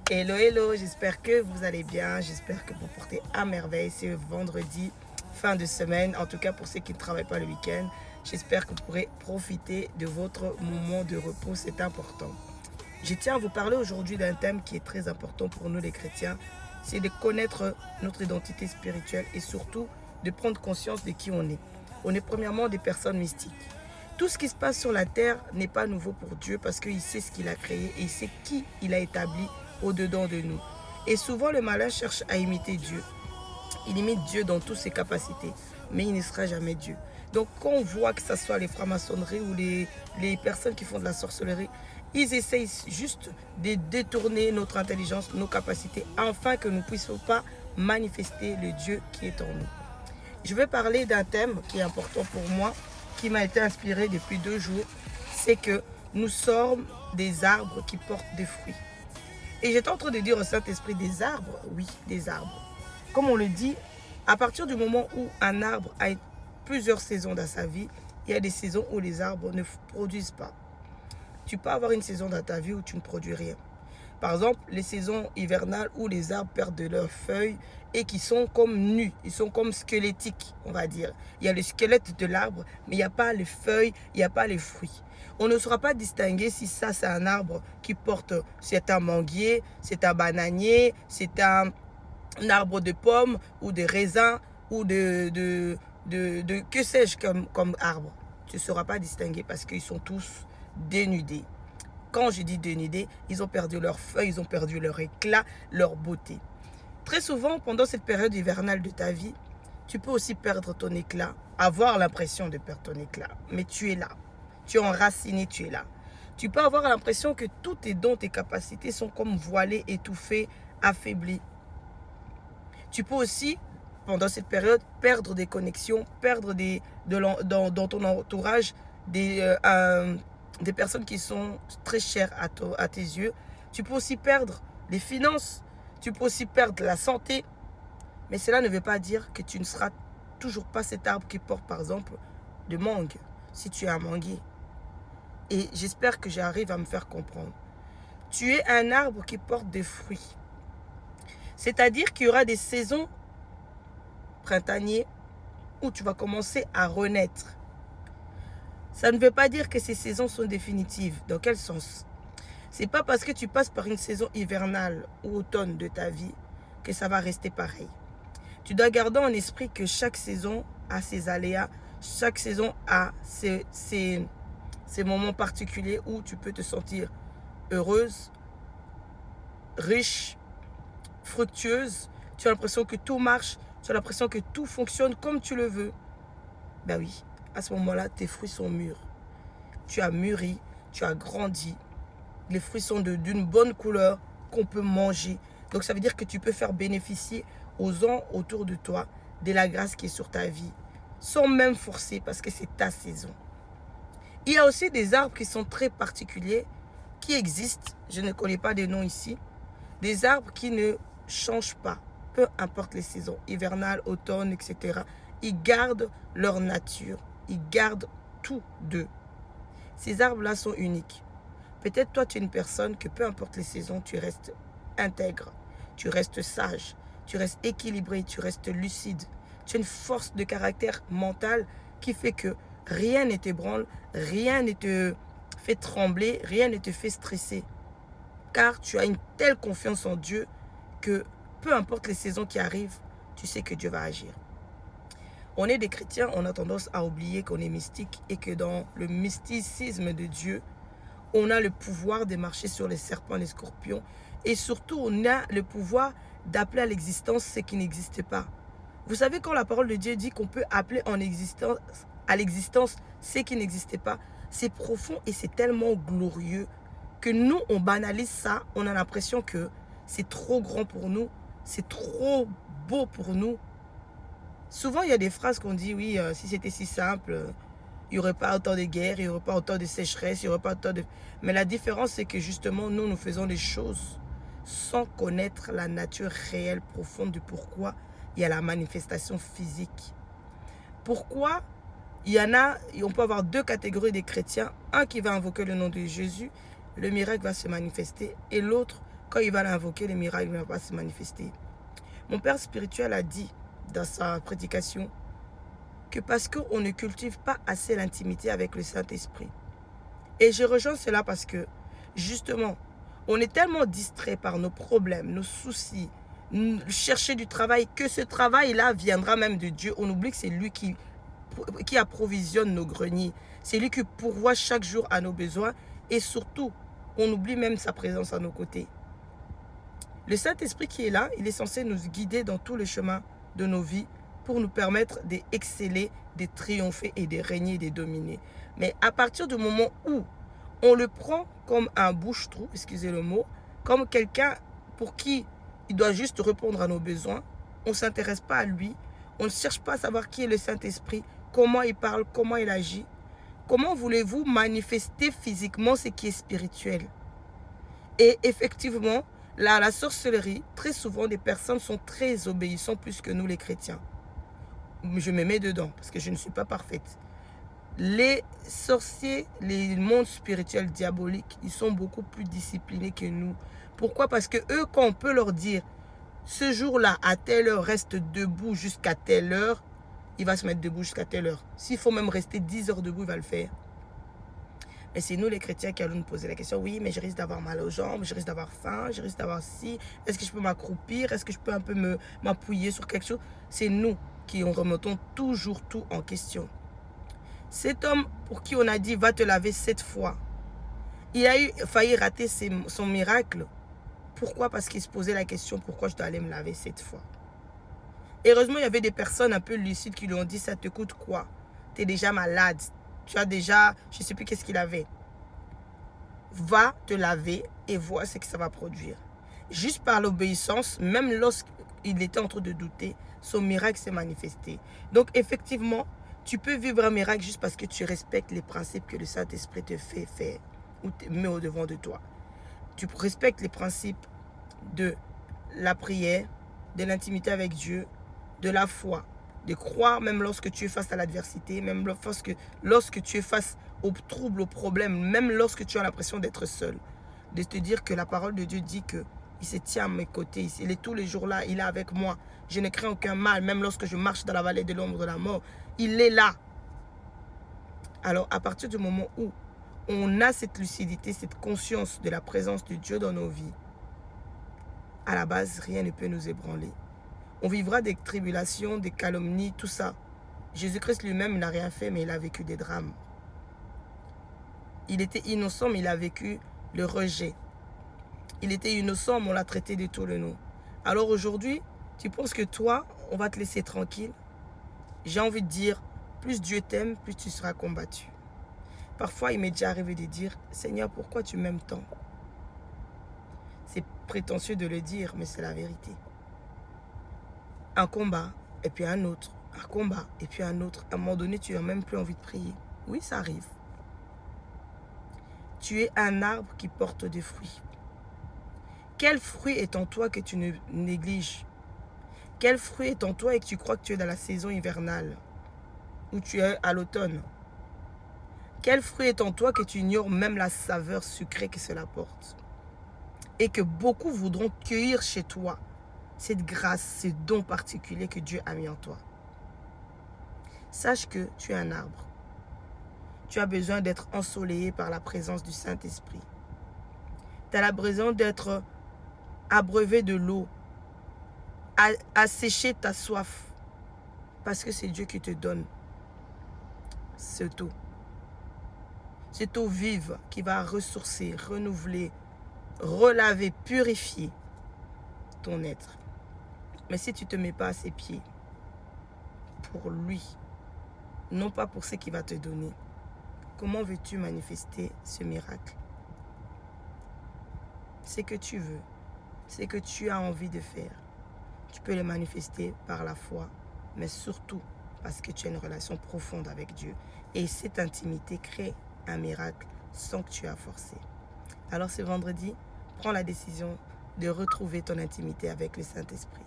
Hello, hello, j'espère que vous allez bien, j'espère que vous portez à merveille ce vendredi, fin de semaine, en tout cas pour ceux qui ne travaillent pas le week-end. J'espère que vous pourrez profiter de votre moment de repos, c'est important. Je tiens à vous parler aujourd'hui d'un thème qui est très important pour nous les chrétiens, c'est de connaître notre identité spirituelle et surtout de prendre conscience de qui on est. On est premièrement des personnes mystiques. Tout ce qui se passe sur la terre n'est pas nouveau pour Dieu parce qu'il sait ce qu'il a créé et il sait qui il a établi au-dedans de nous. Et souvent, le malin cherche à imiter Dieu. Il imite Dieu dans toutes ses capacités, mais il ne sera jamais Dieu. Donc, quand on voit que ce soit les francs-maçonneries ou les personnes qui font de la sorcellerie, ils essayent juste de détourner notre intelligence, nos capacités, afin que nous ne puissions pas manifester le Dieu qui est en nous. Je vais parler d'un thème qui est important pour moi, qui m'a été inspiré depuis 2 jours. C'est que nous sommes des arbres qui portent des fruits. Et j'étais en train de dire au Saint-Esprit, des arbres, oui, des arbres. Comme on le dit, à partir du moment où un arbre a plusieurs saisons dans sa vie, il y a des saisons où les arbres ne produisent pas. Tu peux avoir une saison dans ta vie où tu ne produis rien. Par exemple, les saisons hivernales où les arbres perdent de leurs feuilles et qui sont comme nus, ils sont comme squelettiques, on va dire. Il y a le squelette de l'arbre, mais il n'y a pas les feuilles, il n'y a pas les fruits. On ne saura pas distinguer si ça c'est un arbre qui porte, c'est un manguier, c'est un bananier, c'est un arbre de pommes ou de raisin ou de que sais-je comme arbre. Tu ne sauras pas distinguer parce qu'ils sont tous dénudés. Quand je dis dénudés, ils ont perdu leurs feuilles, ils ont perdu leur éclat, leur beauté. Très souvent, pendant cette période hivernale de ta vie, tu peux aussi perdre ton éclat, avoir l'impression de perdre ton éclat, mais tu es là. Tu es enraciné, tu es là. Tu peux avoir l'impression que tous tes dons, tes capacités sont comme voilés, étouffés, affaiblis. Tu peux aussi, pendant cette période, perdre des connexions, perdre dans ton entourage des personnes qui sont très chères à tes yeux. Tu peux aussi perdre les finances, tu peux aussi perdre la santé. Mais cela ne veut pas dire que tu ne seras toujours pas cet arbre qui porte par exemple de mangue, si tu es un manguier. Et j'espère que j'arrive à me faire comprendre. Tu es un arbre qui porte des fruits. C'est-à-dire qu'il y aura des saisons printanières où tu vas commencer à renaître. Ça ne veut pas dire que ces saisons sont définitives. Dans quel sens? C'est pas parce que tu passes par une saison hivernale ou automne de ta vie que ça va rester pareil. Tu dois garder en esprit que chaque saison a ses aléas, chaque saison a ses moments particuliers où tu peux te sentir heureuse, riche, fructueuse. Tu as l'impression que tout marche, tu as l'impression que tout fonctionne comme tu le veux. Ben oui, à ce moment-là, tes fruits sont mûrs. Tu as mûri, tu as grandi. Les fruits sont d'une bonne couleur qu'on peut manger. Donc ça veut dire que tu peux faire bénéficier aux gens autour de toi de la grâce qui est sur ta vie, sans même forcer parce que c'est ta saison. Il y a aussi des arbres qui sont très particuliers, qui existent, je ne connais pas des noms ici, des arbres qui ne changent pas, peu importe les saisons, hivernales, automne, etc. Ils gardent leur nature, ils gardent tout d'eux. Ces arbres-là sont uniques. Peut-être toi, tu es une personne que peu importe les saisons, tu restes intègre, tu restes sage, tu restes équilibré, tu restes lucide. Tu as une force de caractère mental qui fait que rien ne t'ébranle, rien ne te fait trembler, rien ne te fait stresser. Car tu as une telle confiance en Dieu que peu importe les saisons qui arrivent, tu sais que Dieu va agir. On est des chrétiens, on a tendance à oublier qu'on est mystique et que dans le mysticisme de Dieu, on a le pouvoir de marcher sur les serpents, les scorpions. Et surtout, on a le pouvoir d'appeler à l'existence ce qui n'existe pas. Vous savez, quand la parole de Dieu dit qu'on peut appeler à l'existence ce qui n'existait pas, c'est profond et c'est tellement glorieux que nous, on banalise ça. On a l'impression que c'est trop grand pour nous, c'est trop beau pour nous. Souvent, il y a des phrases qu'on dit, oui, si c'était si simple, il n'y aurait pas autant de guerres, il n'y aurait pas autant de sécheresse, il n'y aurait pas autant de... Mais la différence, c'est que justement, nous faisons les choses sans connaître la nature réelle, profonde du pourquoi il y a la manifestation physique. Pourquoi on peut avoir 2 catégories de chrétiens. Un qui va invoquer le nom de Jésus, le miracle va se manifester. Et l'autre quand il va l'invoquer, les miracles ne vont pas se manifester. Mon père spirituel a dit dans sa prédication que parce qu'on ne cultive pas assez l'intimité avec le Saint-Esprit. Et je rejoins cela parce que, justement, on est tellement distrait par nos problèmes, nos soucis, chercher du travail, que ce travail-là viendra même de Dieu. On oublie que c'est lui qui approvisionne nos greniers. C'est lui qui pourvoit chaque jour à nos besoins. Et surtout, on oublie même sa présence à nos côtés. Le Saint-Esprit qui est là, il est censé nous guider dans tous les chemins de nos vies pour nous permettre d'exceller, de triompher et de régner et de dominer. Mais à partir du moment où on le prend comme un bouche-trou, excusez le mot, comme quelqu'un pour qui il doit juste répondre à nos besoins, on ne s'intéresse pas à lui, on ne cherche pas à savoir qui est le Saint-Esprit, comment il parle, comment il agit. Comment voulez-vous manifester physiquement ce qui est spirituel? Et effectivement, là, la sorcellerie, très souvent, des personnes sont très obéissantes plus que nous les chrétiens. Je me mets dedans parce que je ne suis pas parfaite. Les sorciers, les mondes spirituels diaboliques, ils sont beaucoup plus disciplinés que nous. Pourquoi? Parce que eux, quand on peut leur dire, ce jour-là, à telle heure, reste debout jusqu'à telle heure, il va se mettre debout jusqu'à telle heure. S'il faut même rester 10 heures debout, il va le faire. Mais c'est nous les chrétiens qui allons nous poser la question, oui, mais je risque d'avoir mal aux jambes, je risque d'avoir faim, je risque d'avoir ci, est-ce que je peux m'accroupir, est-ce que je peux un peu m'appuyer sur quelque chose? C'est nous qui remettons toujours tout en question. Cet homme pour qui on a dit, va te laver 7 fois, il a failli rater son miracle. Pourquoi? Parce qu'il se posait la question, pourquoi je dois aller me laver 7 fois? Heureusement, il y avait des personnes un peu lucides qui lui ont dit, ça te coûte quoi? Tu es déjà malade. Tu as déjà, je ne sais plus qu'est-ce qu'il avait. Va te laver et vois ce que ça va produire. Juste par l'obéissance, même lorsqu'il était en train de douter, son miracle s'est manifesté. Donc effectivement, tu peux vivre un miracle juste parce que tu respectes les principes que le Saint-Esprit te fait faire ou te met au devant de toi. Tu respectes les principes de la prière, de l'intimité avec Dieu, de la foi, de croire même lorsque tu es face à l'adversité, même lorsque tu es face aux troubles, aux problèmes, même lorsque tu as l'impression d'être seul. De te dire que la parole de Dieu dit qu'il se tient à mes côtés, il est tous les jours là, il est avec moi. Je ne crains aucun mal, même lorsque je marche dans la vallée de l'ombre de la mort, il est là. Alors à partir du moment où on a cette lucidité, cette conscience de la présence de Dieu dans nos vies, à la base, rien ne peut nous ébranler. On vivra des tribulations, des calomnies, tout ça. Jésus-Christ lui-même n'a rien fait, mais il a vécu des drames. Il était innocent, mais il a vécu le rejet. Il était innocent, mais on l'a traité de tous les noms. Alors aujourd'hui, tu penses que toi, on va te laisser tranquille? J'ai envie de dire, plus Dieu t'aime, plus tu seras combattu. Parfois, il m'est déjà arrivé de dire, Seigneur, pourquoi tu m'aimes tant? C'est prétentieux de le dire, mais c'est la vérité. Un combat, et puis un autre. Un combat, et puis un autre. À un moment donné, tu n'as même plus envie de prier. Oui, ça arrive. Tu es un arbre qui porte des fruits. Quel fruit est en toi que tu ne négliges? Quel fruit est en toi et que tu crois que tu es dans la saison hivernale? Ou tu es à l'automne? Quel fruit est en toi que tu ignores même la saveur sucrée que cela porte? Et que beaucoup voudront cueillir chez toi cette grâce, ce don particulier que Dieu a mis en toi. Sache que tu es un arbre. Tu as besoin d'être ensoleillé par la présence du Saint-Esprit. Tu as besoin d'être abreuvé de l'eau, à sécher ta soif. Parce que c'est Dieu qui te donne cette eau. Cette eau vive qui va ressourcer, renouveler, relaver, purifier ton être. Mais si tu ne te mets pas à ses pieds, pour lui, non pas pour ce qu'il va te donner, comment veux-tu manifester ce miracle? Ce que tu veux, ce que tu as envie de faire, tu peux le manifester par la foi, mais surtout parce que tu as une relation profonde avec Dieu. Et cette intimité crée un miracle sans que tu aies à forcer. Alors ce vendredi, prends la décision de retrouver ton intimité avec le Saint-Esprit.